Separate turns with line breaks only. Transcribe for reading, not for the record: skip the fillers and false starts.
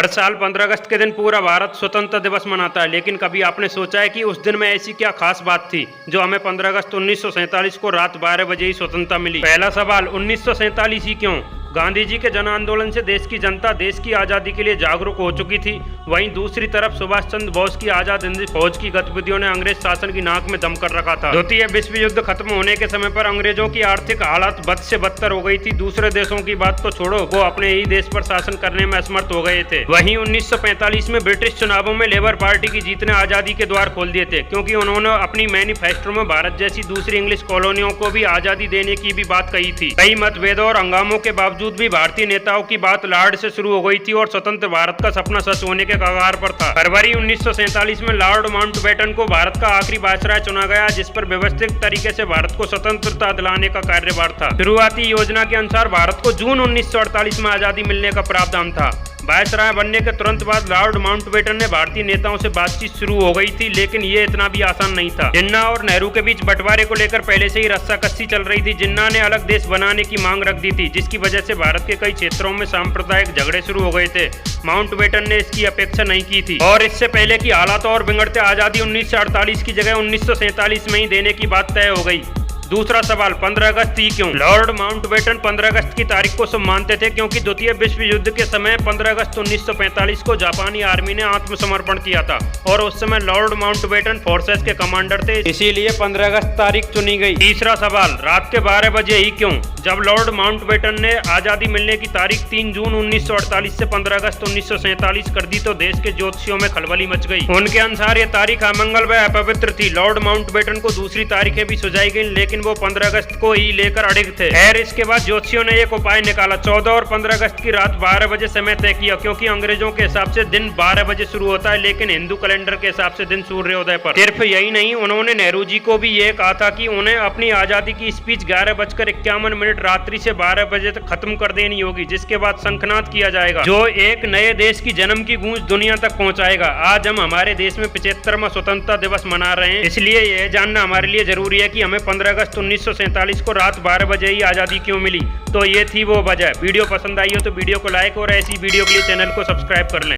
हर साल 15 अगस्त के दिन पूरा भारत स्वतंत्रता दिवस मनाता है, लेकिन कभी आपने सोचा है कि उस दिन में ऐसी क्या खास बात थी जो हमें 15 अगस्त 1947 को रात 12 बजे ही स्वतंत्रता मिली। पहला सवाल, 1947 ही क्यों? गांधी जी के जन आंदोलन से देश की जनता देश की आज़ादी के लिए जागरूक हो चुकी थी। वहीं दूसरी तरफ सुभाष चंद्र बोस की आज़ाद हिंद फौज की गतिविधियों ने अंग्रेज शासन की नाक में दम कर रखा था। द्वितीय विश्व युद्ध खत्म होने के समय पर अंग्रेजों की आर्थिक हालत बद से बदतर हो गई थी। दूसरे देशों की बात तो छोड़ो, वो अपने ही देश पर शासन करने में असमर्थ हो गए थे। वहीं 1945 में ब्रिटिश चुनावों में लेबर पार्टी की जीत ने आज़ादी के द्वार खोल दिए थे, क्योंकि उन्होंने अपनी मैनिफेस्टो में भारत जैसी दूसरी इंग्लिश कॉलोनियों को भी आज़ादी देने की भी बात कही थी। कई मतभेदों और हंगामों के बावजूद भी भारतीय नेताओं की बात लॉर्ड से शुरू हो गई थी और स्वतंत्र भारत का सपना सच होने के कगार पर था। फरवरी 1947 में लॉर्ड माउंटबेटन को भारत का आखिरी वायसराय चुना गया, जिस पर व्यवस्थित तरीके से भारत को स्वतंत्रता दिलाने का कार्यभार था। शुरुआती योजना के अनुसार भारत को जून 1948 में आजादी मिलने का प्रावधान था। वायसराय बनने के तुरंत बाद लॉर्ड माउंटबेटन ने भारतीय नेताओं से बातचीत शुरू हो गई थी, लेकिन ये इतना भी आसान नहीं था। जिन्ना और नेहरू के बीच बंटवारे को लेकर पहले से ही रस्साकसी चल रही थी। जिन्ना ने अलग देश बनाने की मांग रख दी थी, जिसकी वजह से भारत के कई क्षेत्रों में सांप्रदायिक झगड़े शुरू हो गए थे। माउंटबेटन ने इसकी अपेक्षा नहीं की थी और इससे पहले कि हालात और बिगड़ते आजादी 1948 की जगह 1947 में ही देने की बात तय हो गई। दूसरा सवाल, 15 अगस्त ही क्यों? लॉर्ड माउंटबेटन 15 अगस्त की तारीख को शुभ मानते थे, क्योंकि द्वितीय विश्व युद्ध के समय 15 अगस्त 1945 को जापानी आर्मी ने आत्मसमर्पण किया था और उस समय लॉर्ड माउंटबेटन फोर्सेस के कमांडर थे, इसीलिए 15 अगस्त तारीख चुनी गई। तीसरा सवाल, रात के 12 बजे ही क्यों? जब लॉर्ड माउंटबेटन ने आजादी मिलने की तारीख 3 जून 1948 से 15 अगस्त 1947 कर दी तो देश के ज्योतिषियों में खलबली मच गई। उनके अनुसार ये तारीख अमंगल व अपवित्र थी। लॉर्ड माउंटबेटन को दूसरी तारीखें भी सुझाई गई, लेकिन वो 15 अगस्त को ही लेकर अड़िग थे। खैर, इसके बाद ज्योतिषियों ने एक उपाय निकाला। 14 और 15 अगस्त की रात 12 बजे समय तय किया, क्योंकि अंग्रेजों के हिसाब से दिन 12 बजे शुरू होता है, लेकिन हिंदू कैलेंडर के हिसाब से दिन सूर्योदय पर। सिर्फ यही नहीं, उन्होंने नेहरू जी को भी ये कहा था कि उन्हें अपनी आजादी की स्पीच 11:51 रात्रि से 12 बजे तक खत्म कर देनी होगी, जिसके बाद शंखनाद किया जाएगा, जो एक नए देश की जन्म की गूंज दुनिया तक पहुंचाएगा। आज हम हमारे देश में 75वां स्वतंत्रता दिवस मना रहे हैं, इसलिए यह जानना हमारे लिए जरूरी है कि हमें 15 अगस्त 1947 को रात 12 बजे ही आजादी क्यों मिली। तो ये थी वो वजह। वीडियो पसंद आई हो तो वीडियो को लाइक और ऐसी वीडियो के लिए चैनल को सब्सक्राइब कर लें।